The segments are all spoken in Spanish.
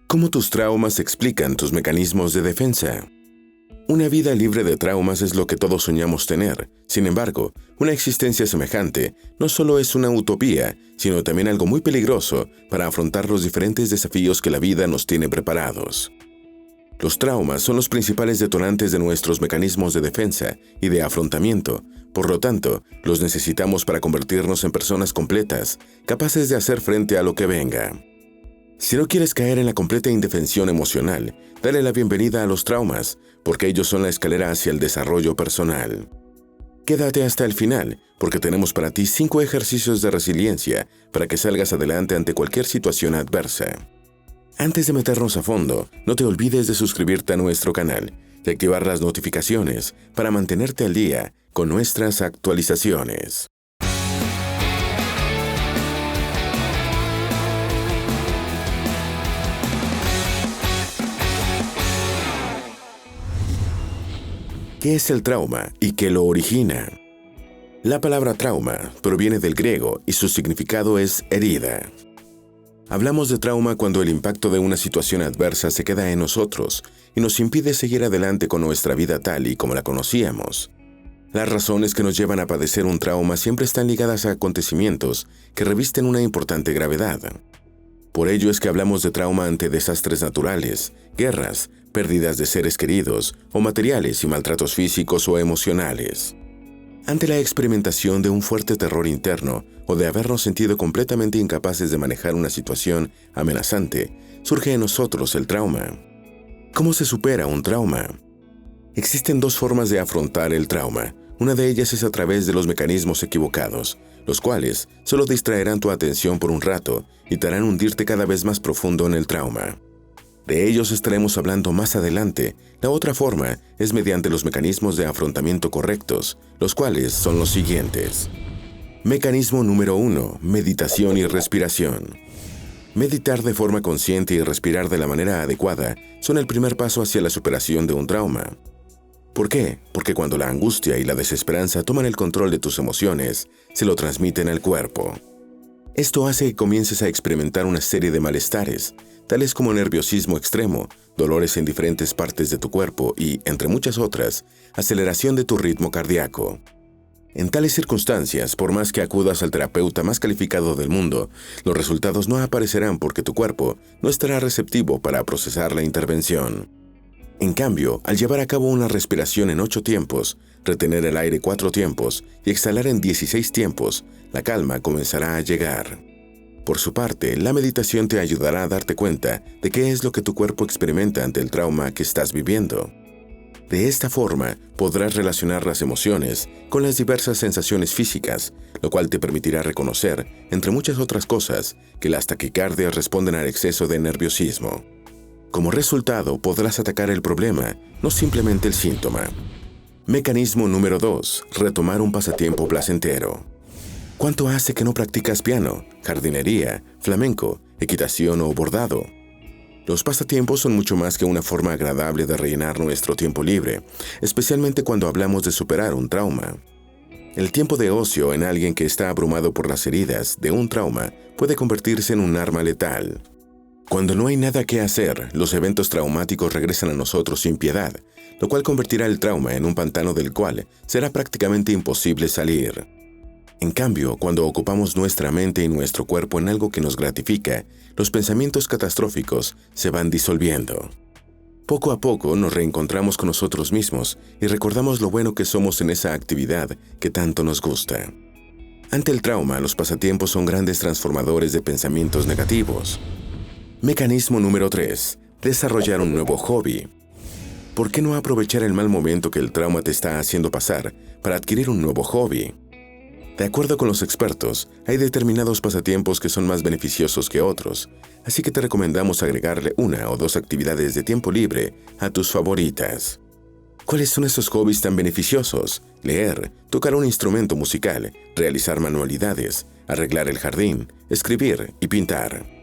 ¿Cómo tus traumas explican tus mecanismos de defensa? Una vida libre de traumas es lo que todos soñamos tener. Sin embargo, una existencia semejante no solo es una utopía, sino también algo muy peligroso para afrontar los diferentes desafíos que la vida nos tiene preparados. Los traumas son los principales detonantes de nuestros mecanismos de defensa y de afrontamiento. Por lo tanto, los necesitamos para convertirnos en personas completas, capaces de hacer frente a lo que venga. Si no quieres caer en la completa indefensión emocional, dale la bienvenida a los traumas, porque ellos son la escalera hacia el desarrollo personal. Quédate hasta el final, porque tenemos para ti 5 ejercicios de resiliencia para que salgas adelante ante cualquier situación adversa. Antes de meternos a fondo, no te olvides de suscribirte a nuestro canal y activar las notificaciones para mantenerte al día con nuestras actualizaciones. ¿Qué es el trauma y qué lo origina? La palabra trauma proviene del griego y su significado es herida. Hablamos de trauma cuando el impacto de una situación adversa se queda en nosotros y nos impide seguir adelante con nuestra vida tal y como la conocíamos. Las razones que nos llevan a padecer un trauma siempre están ligadas a acontecimientos que revisten una importante gravedad. Por ello es que hablamos de trauma ante desastres naturales, guerras, pérdidas de seres queridos o materiales y maltratos físicos o emocionales. Ante la experimentación de un fuerte terror interno o de habernos sentido completamente incapaces de manejar una situación amenazante, surge en nosotros el trauma. ¿Cómo se supera un trauma? Existen 2 formas de afrontar el trauma. Una de ellas es a través de los mecanismos equivocados, los cuales solo distraerán tu atención por un rato y te harán hundirte cada vez más profundo en el trauma. De ellos estaremos hablando más adelante. La otra forma es mediante los mecanismos de afrontamiento correctos, los cuales son los siguientes. Mecanismo número 1. Meditación y respiración. Meditar de forma consciente y respirar de la manera adecuada son el primer paso hacia la superación de un trauma. ¿Por qué? Porque cuando la angustia y la desesperanza toman el control de tus emociones, se lo transmiten al cuerpo. Esto hace que comiences a experimentar una serie de malestares, tales como nerviosismo extremo, dolores en diferentes partes de tu cuerpo y, entre muchas otras, aceleración de tu ritmo cardíaco. En tales circunstancias, por más que acudas al terapeuta más calificado del mundo, los resultados no aparecerán porque tu cuerpo no estará receptivo para procesar la intervención. En cambio, al llevar a cabo una respiración en 8 tiempos, retener el aire 4 tiempos y exhalar en 16 tiempos, la calma comenzará a llegar. Por su parte, la meditación te ayudará a darte cuenta de qué es lo que tu cuerpo experimenta ante el trauma que estás viviendo. De esta forma, podrás relacionar las emociones con las diversas sensaciones físicas, lo cual te permitirá reconocer, entre muchas otras cosas, que las taquicardias responden al exceso de nerviosismo. Como resultado, podrás atacar el problema, no simplemente el síntoma. Mecanismo número 2. Retomar un pasatiempo placentero. ¿Cuánto hace que no practicas piano, jardinería, flamenco, equitación o bordado? Los pasatiempos son mucho más que una forma agradable de rellenar nuestro tiempo libre, especialmente cuando hablamos de superar un trauma. El tiempo de ocio en alguien que está abrumado por las heridas de un trauma puede convertirse en un arma letal. Cuando no hay nada que hacer, los eventos traumáticos regresan a nosotros sin piedad, lo cual convertirá el trauma en un pantano del cual será prácticamente imposible salir. En cambio, cuando ocupamos nuestra mente y nuestro cuerpo en algo que nos gratifica, los pensamientos catastróficos se van disolviendo. Poco a poco nos reencontramos con nosotros mismos y recordamos lo bueno que somos en esa actividad que tanto nos gusta. Ante el trauma, los pasatiempos son grandes transformadores de pensamientos negativos. Mecanismo número 3. Desarrollar un nuevo hobby. ¿Por qué no aprovechar el mal momento que el trauma te está haciendo pasar para adquirir un nuevo hobby? De acuerdo con los expertos, hay determinados pasatiempos que son más beneficiosos que otros, así que te recomendamos agregarle 1 o 2 actividades de tiempo libre a tus favoritas. ¿Cuáles son esos hobbies tan beneficiosos? Leer, tocar un instrumento musical, realizar manualidades, arreglar el jardín, escribir y pintar.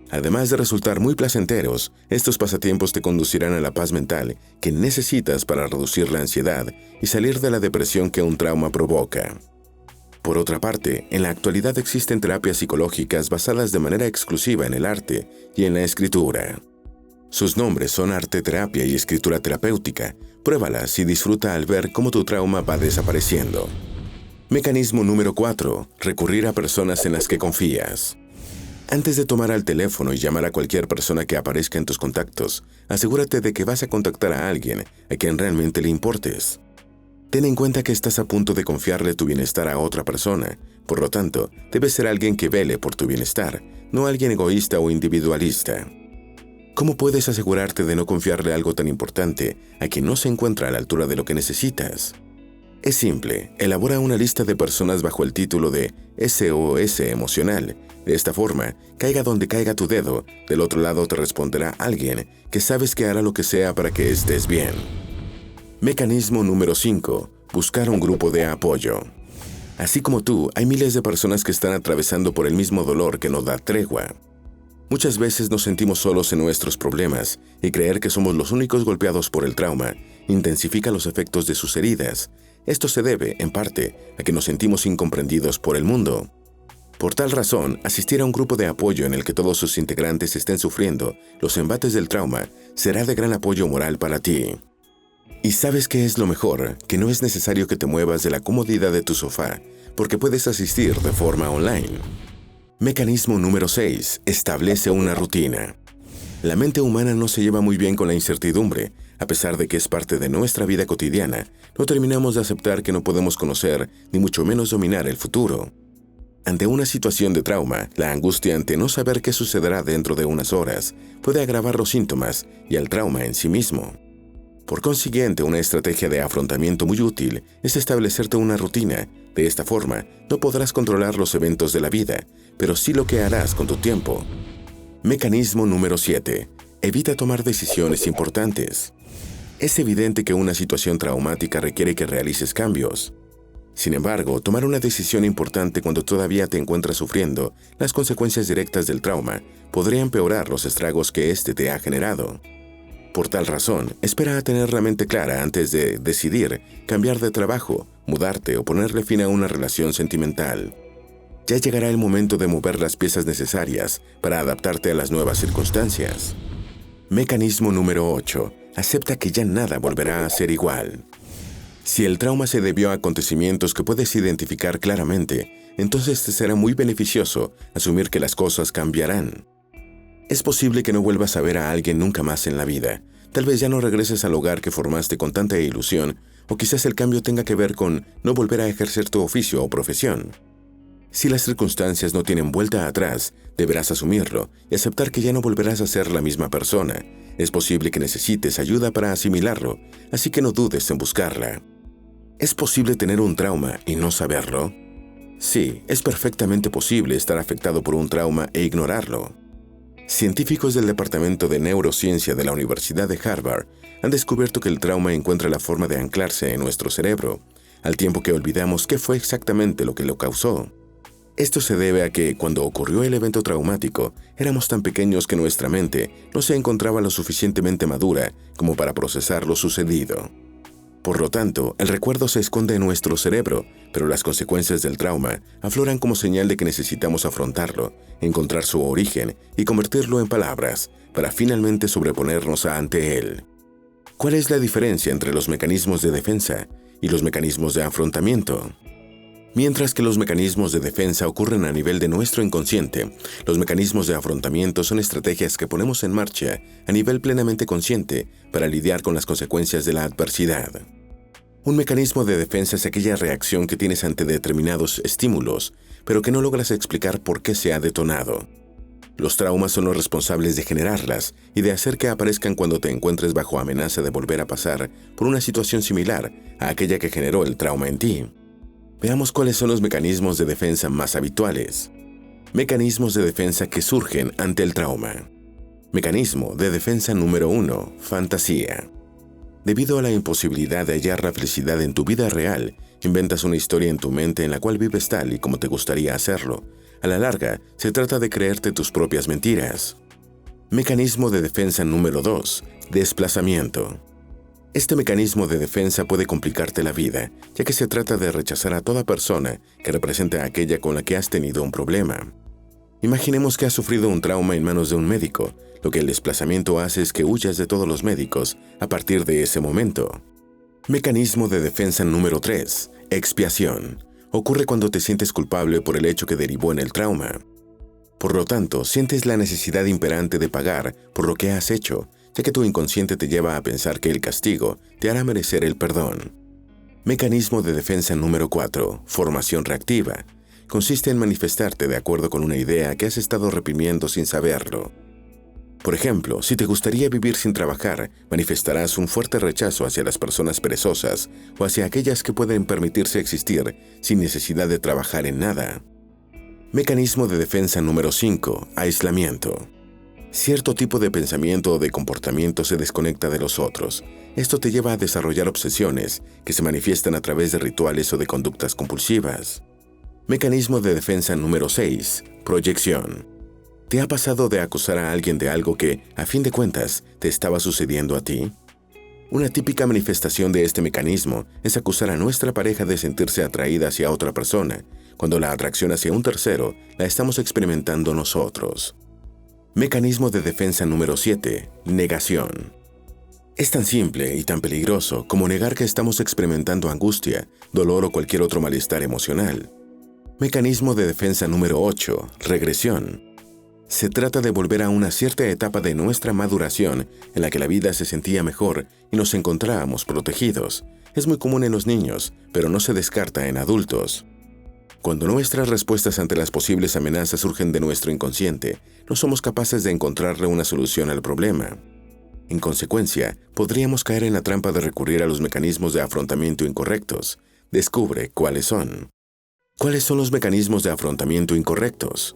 Además de resultar muy placenteros, estos pasatiempos te conducirán a la paz mental que necesitas para reducir la ansiedad y salir de la depresión que un trauma provoca. Por otra parte, en la actualidad existen terapias psicológicas basadas de manera exclusiva en el arte y en la escritura. Sus nombres son arte terapia y escritura terapéutica. Pruébalas y disfruta al ver cómo tu trauma va desapareciendo. Mecanismo número 4. Recurrir a personas en las que confías. Antes de tomar el teléfono y llamar a cualquier persona que aparezca en tus contactos, asegúrate de que vas a contactar a alguien a quien realmente le importes. Ten en cuenta que estás a punto de confiarle tu bienestar a otra persona. Por lo tanto, debes ser alguien que vele por tu bienestar, no alguien egoísta o individualista. ¿Cómo puedes asegurarte de no confiarle algo tan importante a quien no se encuentra a la altura de lo que necesitas? Es simple, elabora una lista de personas bajo el título de SOS emocional. De esta forma, caiga donde caiga tu dedo, del otro lado te responderá alguien que sabes que hará lo que sea para que estés bien. Mecanismo número 5. Buscar un grupo de apoyo. Así como tú, hay miles de personas que están atravesando por el mismo dolor que no da tregua. Muchas veces nos sentimos solos en nuestros problemas y creer que somos los únicos golpeados por el trauma intensifica los efectos de sus heridas. Esto se debe, en parte, a que nos sentimos incomprendidos por el mundo. Por tal razón, asistir a un grupo de apoyo en el que todos sus integrantes estén sufriendo los embates del trauma será de gran apoyo moral para ti. Y ¿sabes qué es lo mejor? Que no es necesario que te muevas de la comodidad de tu sofá, porque puedes asistir de forma online. Mecanismo número 6. Establece una rutina. La mente humana no se lleva muy bien con la incertidumbre. A pesar de que es parte de nuestra vida cotidiana, no terminamos de aceptar que no podemos conocer, ni mucho menos dominar el futuro. Ante una situación de trauma, la angustia ante no saber qué sucederá dentro de unas horas puede agravar los síntomas y el trauma en sí mismo. Por consiguiente, una estrategia de afrontamiento muy útil es establecerte una rutina. De esta forma, no podrás controlar los eventos de la vida, pero sí lo que harás con tu tiempo. Mecanismo número 7. Evita tomar decisiones importantes. Es evidente que una situación traumática requiere que realices cambios. Sin embargo, tomar una decisión importante cuando todavía te encuentras sufriendo las consecuencias directas del trauma podría empeorar los estragos que éste te ha generado. Por tal razón, espera a tener la mente clara antes de decidir cambiar de trabajo, mudarte o ponerle fin a una relación sentimental. Ya llegará el momento de mover las piezas necesarias para adaptarte a las nuevas circunstancias. Mecanismo número 8. Acepta que ya nada volverá a ser igual. Si el trauma se debió a acontecimientos que puedes identificar claramente, entonces te será muy beneficioso asumir que las cosas cambiarán. Es posible que no vuelvas a ver a alguien nunca más en la vida. Tal vez ya no regreses al hogar que formaste con tanta ilusión, o quizás el cambio tenga que ver con no volver a ejercer tu oficio o profesión. Si las circunstancias no tienen vuelta atrás, deberás asumirlo y aceptar que ya no volverás a ser la misma persona. Es posible que necesites ayuda para asimilarlo, así que no dudes en buscarla. ¿Es posible tener un trauma y no saberlo? Sí, es perfectamente posible estar afectado por un trauma e ignorarlo. Científicos del Departamento de Neurociencia de la Universidad de Harvard han descubierto que el trauma encuentra la forma de anclarse en nuestro cerebro, al tiempo que olvidamos qué fue exactamente lo que lo causó. Esto se debe a que, cuando ocurrió el evento traumático, éramos tan pequeños que nuestra mente no se encontraba lo suficientemente madura como para procesar lo sucedido. Por lo tanto, el recuerdo se esconde en nuestro cerebro, pero las consecuencias del trauma afloran como señal de que necesitamos afrontarlo, encontrar su origen y convertirlo en palabras, para finalmente sobreponernos ante él. ¿Cuál es la diferencia entre los mecanismos de defensa y los mecanismos de afrontamiento? Mientras que los mecanismos de defensa ocurren a nivel de nuestro inconsciente, los mecanismos de afrontamiento son estrategias que ponemos en marcha a nivel plenamente consciente para lidiar con las consecuencias de la adversidad. Un mecanismo de defensa es aquella reacción que tienes ante determinados estímulos, pero que no logras explicar por qué se ha detonado. Los traumas son los responsables de generarlas y de hacer que aparezcan cuando te encuentres bajo amenaza de volver a pasar por una situación similar a aquella que generó el trauma en ti. Veamos cuáles son los mecanismos de defensa más habituales. Mecanismos de defensa que surgen ante el trauma. Mecanismo de defensa número 1. Fantasía. Debido a la imposibilidad de hallar la felicidad en tu vida real, inventas una historia en tu mente en la cual vives tal y como te gustaría hacerlo. A la larga, se trata de creerte tus propias mentiras. Mecanismo de defensa número 2. Desplazamiento. Este mecanismo de defensa puede complicarte la vida, ya que se trata de rechazar a toda persona que represente a aquella con la que has tenido un problema. Imaginemos que has sufrido un trauma en manos de un médico. Lo que el desplazamiento hace es que huyas de todos los médicos a partir de ese momento. Mecanismo de defensa número 3. Expiación. Ocurre cuando te sientes culpable por el hecho que derivó en el trauma. Por lo tanto, sientes la necesidad imperante de pagar por lo que has hecho, ya que tu inconsciente te lleva a pensar que el castigo te hará merecer el perdón. Mecanismo de defensa número 4. Formación reactiva. Consiste en manifestarte de acuerdo con una idea que has estado reprimiendo sin saberlo. Por ejemplo, si te gustaría vivir sin trabajar, manifestarás un fuerte rechazo hacia las personas perezosas o hacia aquellas que pueden permitirse existir sin necesidad de trabajar en nada. Mecanismo de defensa número 5. Aislamiento. Cierto tipo de pensamiento o de comportamiento se desconecta de los otros. Esto te lleva a desarrollar obsesiones que se manifiestan a través de rituales o de conductas compulsivas. Mecanismo de defensa número 6. Proyección. ¿Te ha pasado de acusar a alguien de algo que, a fin de cuentas, te estaba sucediendo a ti? Una típica manifestación de este mecanismo es acusar a nuestra pareja de sentirse atraída hacia otra persona, cuando la atracción hacia un tercero la estamos experimentando nosotros. Mecanismo de defensa número 7. Negación. Es tan simple y tan peligroso como negar que estamos experimentando angustia, dolor o cualquier otro malestar emocional. Mecanismo de defensa número 8. Regresión. Se trata de volver a una cierta etapa de nuestra maduración en la que la vida se sentía mejor y nos encontrábamos protegidos. Es muy común en los niños, pero no se descarta en adultos. Cuando nuestras respuestas ante las posibles amenazas surgen de nuestro inconsciente, no somos capaces de encontrarle una solución al problema. En consecuencia, podríamos caer en la trampa de recurrir a los mecanismos de afrontamiento incorrectos. Descubre cuáles son. ¿Cuáles son los mecanismos de afrontamiento incorrectos?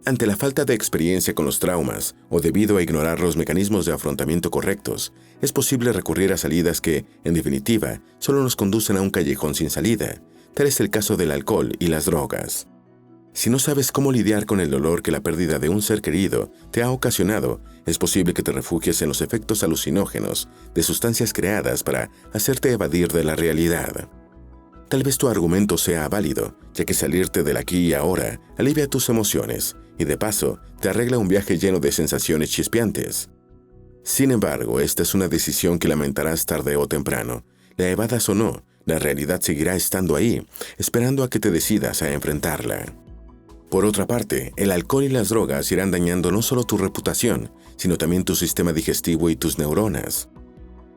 Ante la falta de experiencia con los traumas o debido a ignorar los mecanismos de afrontamiento correctos, es posible recurrir a salidas que, en definitiva, solo nos conducen a un callejón sin salida. Tal es el caso del alcohol y las drogas. Si no sabes cómo lidiar con el dolor que la pérdida de un ser querido te ha ocasionado, es posible que te refugies en los efectos alucinógenos de sustancias creadas para hacerte evadir de la realidad. Tal vez tu argumento sea válido, ya que salirte del aquí y ahora alivia tus emociones y de paso te arregla un viaje lleno de sensaciones chispeantes. Sin embargo, esta es una decisión que lamentarás tarde o temprano. La evadas o no, la realidad seguirá estando ahí, esperando a que te decidas a enfrentarla. Por otra parte, el alcohol y las drogas irán dañando no solo tu reputación, sino también tu sistema digestivo y tus neuronas.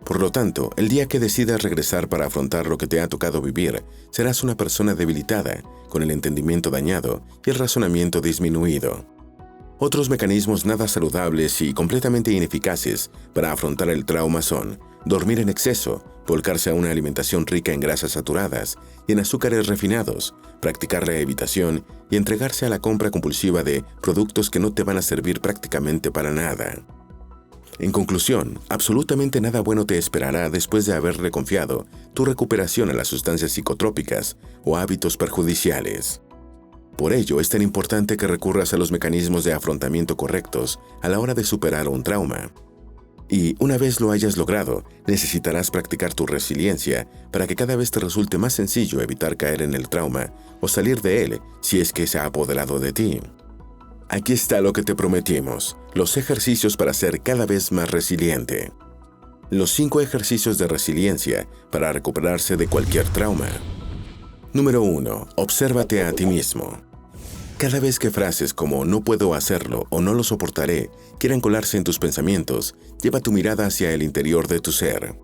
Por lo tanto, el día que decidas regresar para afrontar lo que te ha tocado vivir, serás una persona debilitada, con el entendimiento dañado y el razonamiento disminuido. Otros mecanismos nada saludables y completamente ineficaces para afrontar el trauma son dormir en exceso, volcarse a una alimentación rica en grasas saturadas y en azúcares refinados, practicar la evitación y entregarse a la compra compulsiva de productos que no te van a servir prácticamente para nada. En conclusión, absolutamente nada bueno te esperará después de haberle confiado tu recuperación a las sustancias psicotrópicas o hábitos perjudiciales. Por ello, es tan importante que recurras a los mecanismos de afrontamiento correctos a la hora de superar un trauma. Y una vez lo hayas logrado, necesitarás practicar tu resiliencia para que cada vez te resulte más sencillo evitar caer en el trauma o salir de él si es que se ha apoderado de ti. Aquí está lo que te prometimos, los ejercicios para ser cada vez más resiliente. Los 5 ejercicios de resiliencia para recuperarse de cualquier trauma. Número 1. Obsérvate a ti mismo. Cada vez que frases como no puedo hacerlo o no lo soportaré quieran colarse en tus pensamientos, lleva tu mirada hacia el interior de tu ser.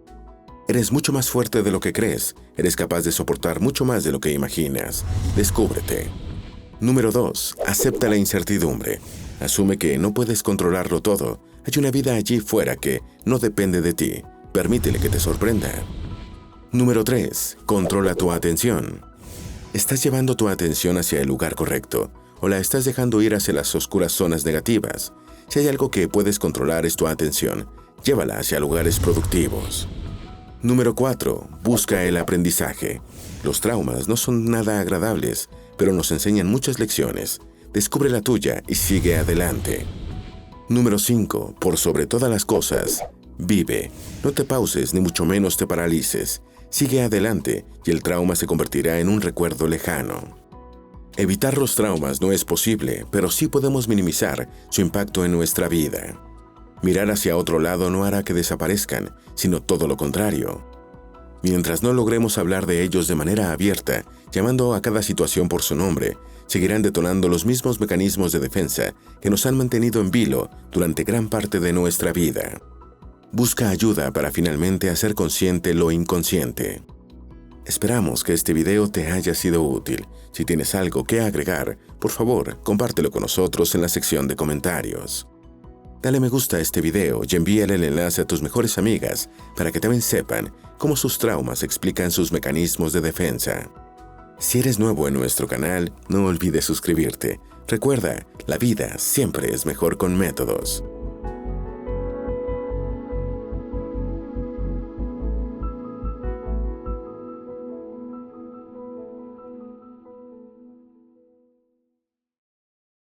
Eres mucho más fuerte de lo que crees, eres capaz de soportar mucho más de lo que imaginas. Descúbrete. Número 2. Acepta la incertidumbre. Asume que no puedes controlarlo todo. Hay una vida allí fuera que no depende de ti. Permítele que te sorprenda. Número 3. Controla tu atención. ¿Estás llevando tu atención hacia el lugar correcto o la estás dejando ir hacia las oscuras zonas negativas? Si hay algo que puedes controlar es tu atención. Llévala hacia lugares productivos. Número 4. Busca el aprendizaje. Los traumas no son nada agradables, pero nos enseñan muchas lecciones. Descubre la tuya y sigue adelante. Número 5. Por sobre todas las cosas, vive. No te pauses ni mucho menos te paralices. Sigue adelante y el trauma se convertirá en un recuerdo lejano. Evitar los traumas no es posible, pero sí podemos minimizar su impacto en nuestra vida. Mirar hacia otro lado no hará que desaparezcan, sino todo lo contrario. Mientras no logremos hablar de ellos de manera abierta, llamando a cada situación por su nombre, seguirán detonando los mismos mecanismos de defensa que nos han mantenido en vilo durante gran parte de nuestra vida. Busca ayuda para finalmente hacer consciente lo inconsciente. Esperamos que este video te haya sido útil. Si tienes algo que agregar, por favor, compártelo con nosotros en la sección de comentarios. Dale me gusta a este video y envíale el enlace a tus mejores amigas para que también sepan cómo sus traumas explican sus mecanismos de defensa. Si eres nuevo en nuestro canal, no olvides suscribirte. Recuerda, la vida siempre es mejor con métodos.